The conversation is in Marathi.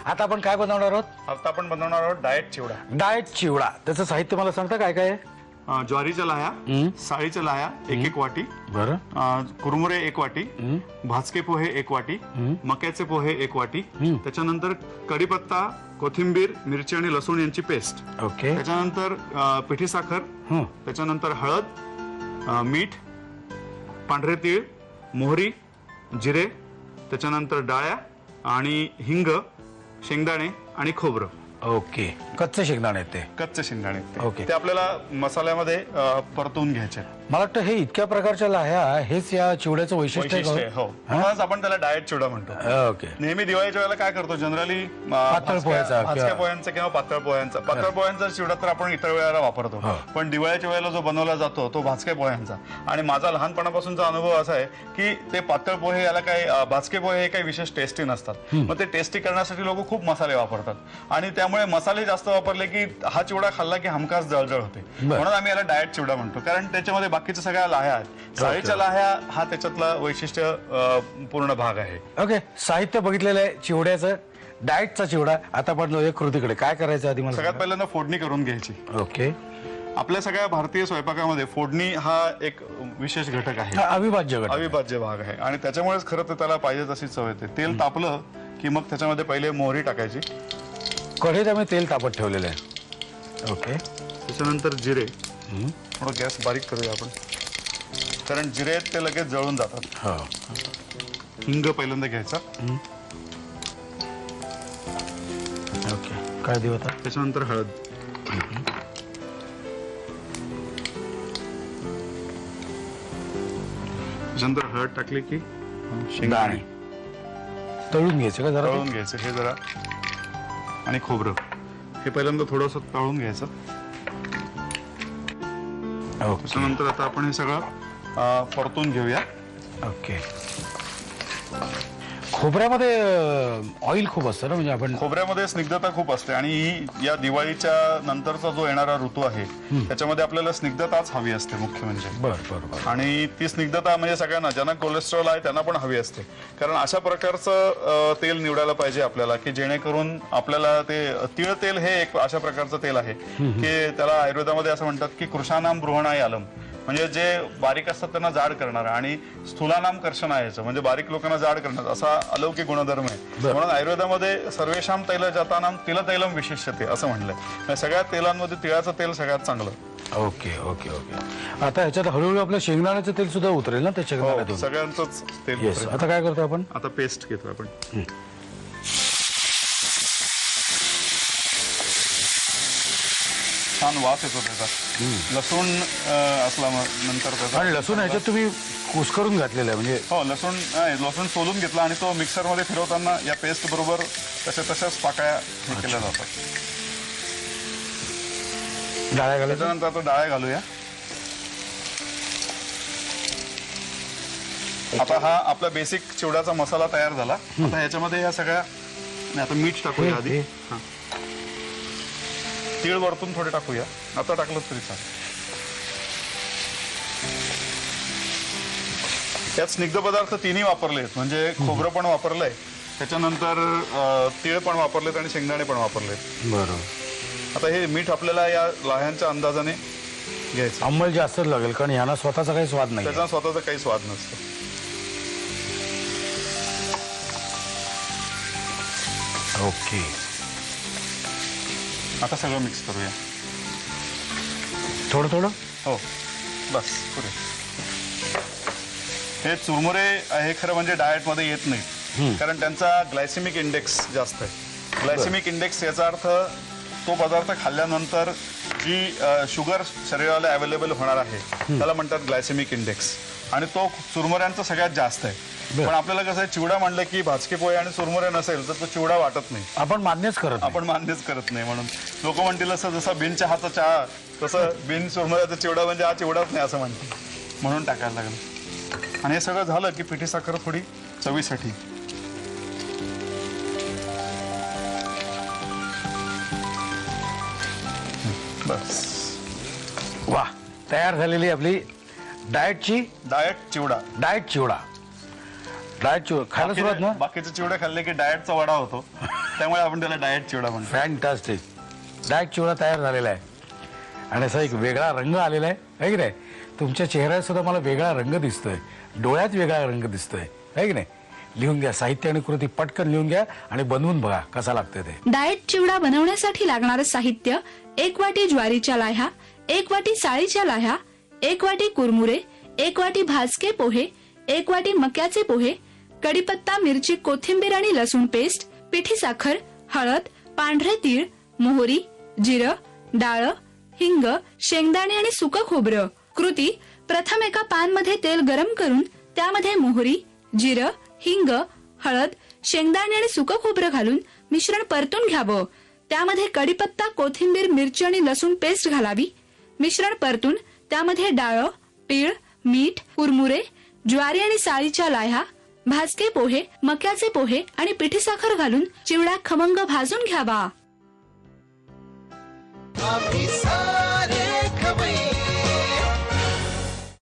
आता आपण काय बनवणार आहोत? आता आपण बनवणार आहोत डाएट चिवडा. डाएट चिवडा. त्याचं साहित्य मला सांगता काय काय आहे? ज्वारीच्या लाह्या, साळीच्या लाह्या 1-1 वाटी, बरं, कुरमुरे 1 वाटी, भाजके पोहे 1 वाटी, मक्याचे पोहे 1 वाटी, त्याच्यानंतर कढीपत्ता, कोथिंबीर, मिरची आणि लसूण यांची पेस्ट. ओके. त्याच्यानंतर पिठी साखर, त्याच्यानंतर हळद, मीठ, पांढरे तीळ, मोहरी, जिरे, त्याच्यानंतर डाळ्या आणि हिंग, शेंगदाणे आणि खोबरं. ओके. कच्चे शेंगदाणे ते. कच्चे शेंगदाणे. ओके. ते आपल्याला मसाल्यामध्ये परतून घ्यायचे. मला वाटतं हे इतक्या प्रकारच्या लाह्या हेच या चिवड्याचं वैशिष्ट्य आहे. हो, म्हणूनच आपण त्याला डाएट चिवडा म्हणतो. ओके. नेहमी दिवाळीच्या वेळेला काय करतो जनरली पातळ पोह्याचा भाजक्या पोह्यांचा किंवा पातळ पोह्यांचा चिवडा तर आपण इतर वेळेला वापरतो, पण दिवाळीच्या वेळेला जो बनवला जातो तो भाजक्या पोह्यांचा. आणि माझा लहानपणापासूनचा अनुभव असा आहे की ते पातळ पोहे याला काही भाजके पोहे हे काही विशेष टेस्टी नसतात. मग ते टेस्टी करण्यासाठी लोक खूप मसाले वापरतात आणि त्यामुळे मसाले जास्त वापरले की हा चिवडा खाल्ला की हमखास जळजळ होते. म्हणून आम्ही याला डाएट चिवडा म्हणतो, कारण त्याच्यामध्ये बाकीच्या सगळ्या लाह्या आहेत. साळीच्या लाह्या हा त्याच्यातला वैशिष्ट्य पूर्ण भाग आहे. ओके. साहित्य बघितलेलं आहे चिवड्याचं, डाएटचा चिवडा. आता आपण जाऊया कृतीकडे. काय करायचं आधी मला सगळ्यात पहिल्यांदा फोडणी करून घ्यायची. ओके. आपल्या सगळ्या भारतीय स्वयंपाकामध्ये फोडणी हा एक विशेष घटक आहे, अविभाज्य भाग आहे आणि त्याच्यामुळेच खरं तर त्याला पाहिजे तशी चव येते. तेल तापलं की मग त्याच्यामध्ये पहिले मोहरी टाकायची. कढईत आम्ही तेल तापत ठेवलेलं आहे. ओके. त्याच्यानंतर जिरे. थोडं गॅस बारीक करूया आपण, कारण जिरे आहेत ते लगेच जळून जातात. हिंग पहिल्यांदा घ्यायचा. ओके. काय देऊ आता? त्याच्यानंतर हळद. त्याच्यानंतर हळद टाकली की शेंगदाणे तळून घ्यायचं का? जरा तळून घ्यायचं हे जरा. आणि खोबरं हे पहिल्यांदा थोडंसं तळून घ्यायचं. त्याच्यानंतर आता आपण हे सगळं परतून घेऊया. ओके. खोबऱ्यामध्ये ऑइल खूप असतं ना, म्हणजे आपण खोबऱ्यामध्ये स्निग्धता खूप असते आणि या दिवाळीच्या नंतरचा जो येणारा ऋतू आहे त्याच्यामध्ये आपल्याला स्निग्धताच हवी असते मुख्य म्हणजे. बरं. आणि ती स्निग्धता म्हणजे सगळ्यांना ज्यांना कोलेस्ट्रॉल आहे त्यांना पण हवी असते, कारण अशा प्रकारचं तेल निवडायला पाहिजे आपल्याला की जेणेकरून आपल्याला ते तीळ तेल हे एक अशा प्रकारचं तेल आहे की त्याला आयुर्वेदामध्ये असं म्हणतात की कृशानाम बृहणाय आलम, म्हणजे जे बारीक असतात त्यांना जाड करणार आणि स्थूलानाम कर्षणायचं म्हणजे बारीक लोकांना जाड करणार असा अलौकिक गुणधर्म आहे. म्हणून आयुर्वेदामध्ये सर्वेशाम तैल जातानाम तिल तैलम विशिष्यते असं म्हणलंय. सगळ्या तेलांमध्ये तिळाचं तेल सगळ्यात चांगलं. ओके. आता ह्याच्यात हळूहळू आपलं शेंगदाण्याचं तेल सुद्धा उतरेल ना त्याच्या सगळ्यांचंच तेल. आता काय करतो आपण? आता पेस्ट घेतो आपण. छान वास येतो त्याचा. लसूण असला नंतर त्याचा. आणि लसूण ह्याच्यात तुम्ही कुस्करून घातलेलं आहे म्हणजे? हो, लसूण सोलून घेतला आणि तो मिक्सरमध्ये फिरवताना या पेस्ट बरोबर तशाच पाकळ्या केल्या जातात. डाळ्या घालायच्या. त्याच्यानंतर आता डाळ्या घालूया. आता हा आपला बेसिक चिवड्याचा मसाला तयार झाला. आता ह्याच्यामध्ये या सगळ्या आता मीठ टाकूया आधी. तीळ वरतून थोडे टाकूया. आता टाकलं तरी चालेल. त्यात स्निग्ध पदार्थ तिन्ही वापरलेत, म्हणजे खोबरं पण वापरलंय, त्याच्यानंतर तीळ पण वापरलेत आणि शेंगदाणे पण वापरलेत. बरोबर. आता हे मीठ आपल्याला या लाह्यांच्या अंदाजाने घ्यायचं. अंमल जास्तच लागेल कारण यांना स्वतःचा काही स्वाद नाही. त्याचा स्वतःचा काही स्वाद नसतो. ओके. आता सगळं मिक्स करूया. थोडं. हो, बस पुरे. हे चुरमुरे हे खरं म्हणजे डाएटमध्ये येत नाही, कारण त्यांचा ग्लायसेमिक इंडेक्स जास्त आहे. ग्लायसेमिक इंडेक्स याचा अर्थ तो पदार्थ खाल्ल्यानंतर जी शुगर शरीराला अवेलेबल होणार आहे त्याला म्हणतात ग्लायसेमिक इंडेक्स, आणि तो चुरमुऱ्यांचा सगळ्यात जास्त आहे. पण आपल्याला कसं आहे, चिवडा म्हणलं की भाजके पोहे आणि चुरमुरे नसेल तर तो चिवडा वाटत नाही. आपण मान्यच करत नाही. म्हणून लोक म्हणतील जसा बिन चहाचा चहा तसं बिन चुरमुऱ्याचा चिवडा म्हणजे हा चिवडाच नाही असं म्हणते, म्हणून टाकायला लागलं. आणि हे सगळं झालं की पिठी साखर थोडी चवीसाठी. बस. वा, तयार झालेली आपली डाएट चिवडा. खायला सुरुवात ना. बाकीचे चिवडे खाल्ले की डाएटचा वडा होतो. त्यामुळे आपण त्याला डाएट चिवडा म्हणतो. फॅन्टास्टिक. डाएट चिवडा तयार झालेला आहे आणि असा एक वेगळा रंग आलेला आहे की नाही. तुमच्या चेहऱ्यात सुद्धा मला वेगळा रंग दिसतोय, डोळ्यात वेगळा रंग दिसतोय आहे की नाही. लिहून घ्या, साहित्य आणि कृती पटकन लिहून घ्या आणि बनवून बघा कसा लागतोय ते. डाएट चिवडा बनवण्यासाठी लागणारं साहित्य: 1 वाटी ज्वारीच्या लाह्या, 1 वाटी साळीच्या लाह्या, 1 वाटी कुरमुरे, 1 वाटी भाजके पोहे, 1 वाटी मक्याचे पोहे, कढीपत्ता, मिरची, कोथिंबीर आणि लसूण पेस्ट, पिठी साखर, हळद, पांढरे तीळ, मोहरी, जिरं, डाळ, हिंग, शेंगदाणे आणि सुकं खोबरं. कृती: प्रथम एका पॅन मध्ये तेल गरम करून त्यामध्ये मोहरी, जिरं, हिंग, हळद, शेंगदाणे आणि सुकं खोबरं घालून मिश्रण परतून घ्यावं. त्यामध्ये कढीपत्ता, कोथिंबीर, मिरची आणि लसूण पेस्ट घालावी. मिश्रण परतून त्यामध्ये डाळ, तीळ, मीठ, कुरमुरे, ज्वारी आणि साळीच्या लाह्या, भाजके पोहे, मक्याचे पोहे आणि पिठी साखर घालून चिवडा खमंग भाजून घ्यावा.